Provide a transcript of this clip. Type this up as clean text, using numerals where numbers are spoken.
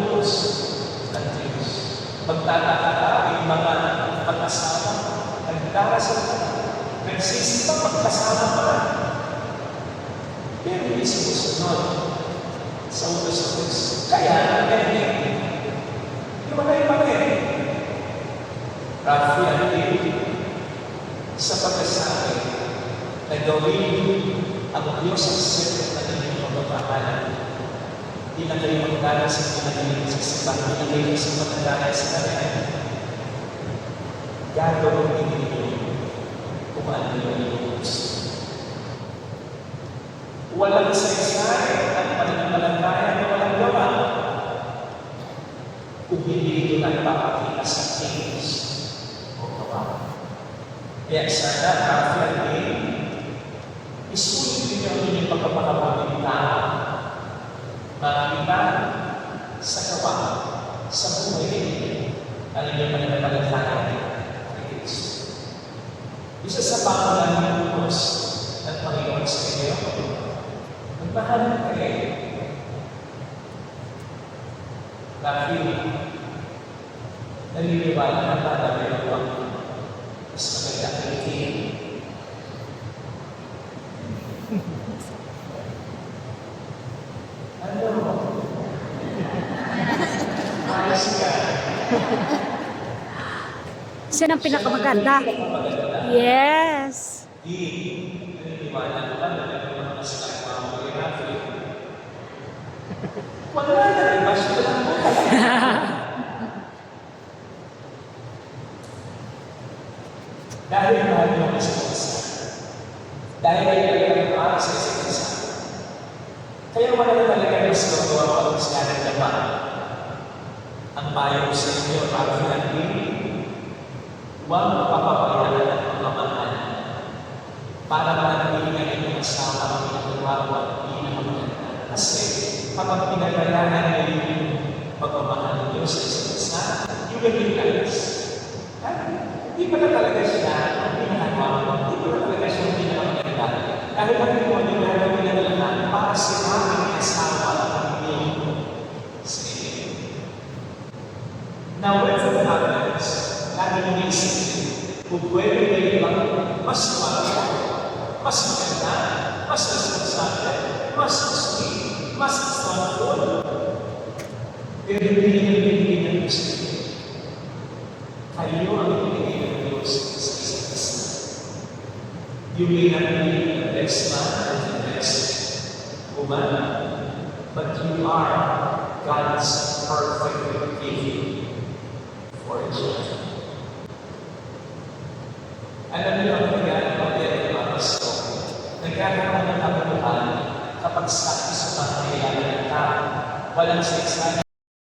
utos ng Diyos. Magtataka ka, yung mga mag-asawa, nagdarasal ka, nagsisipag magkasama pa. Pero hindi sumusunod sa utos ng Diyos. Kaya, hiwalay pa rin. Rafi Alvin, sa pagkasabi na gawin ang Diyos ang sentro na inyong pagpapakalan. Di na kayo magdala sa pinagaling sa sipat, di na kayo sa magdala sa kanya. Gagawin ninyo kung ano yung gusto. Walang saysay at pananampalataya na walang gawa. Kung hindi ito nagpapakita sa things o gawa. Kaya sana, Rafi Alvin, isulit ninyo ang inyong pagpapakapagin tao. Makita sa gawa, sa buhay, ang inyong pananampalataya kay Kristo. Isa sa pangalan ng utos ng Panginoon sa inyo, magmahalan kayo. Rafi, naniniwala na para meron ang mas maganda kalitin. Ano? Ayos ka. Siya ang pinakamaganda. Yes. Naniniwala na ba na meron mas nagmamahal kay Rafi? Wala na rin, mas lang mo. Dahil mahal mo ang isa't isa. Dahil ay para sa isa't isa. Kaya wala na talaga mas gagawa pa ang iskanan na ba? Ang payo sa inyo, Rafi Alvin, huwag mapapapayaan ang pagmamahalan para manatili ang inyong asawa ang pinagawa at pinakamaganda. Kasi kapag pinagalanan niyo yung pagmamahal niyo sa isa't isa, you will realize. Hindi pa na talaga siya ang pinakagawa, hindi pa na talaga siya ang pinakamaganda. Dahil ang ito ang gagawin ng lahat para siramin ang asawa ang inyong sa inyo. Now, when that happens, lagi nyo naisipin, kung pwede kayo lang mas maganda, mas maganda, mas responsable, mas sweet, mas thoughtful. Pero hindi nyo binigyan ng gusto niyo. Kayo ang binigyan ng Diyos sa isa't isa. You may not be the best man or the best woman, but you are God's perfect gift for each other. Alam niyo ang nangyari ng mga pasto, nagkakaroon ng kabuluhan kapag sa isang kailangan ng tao, walang saysay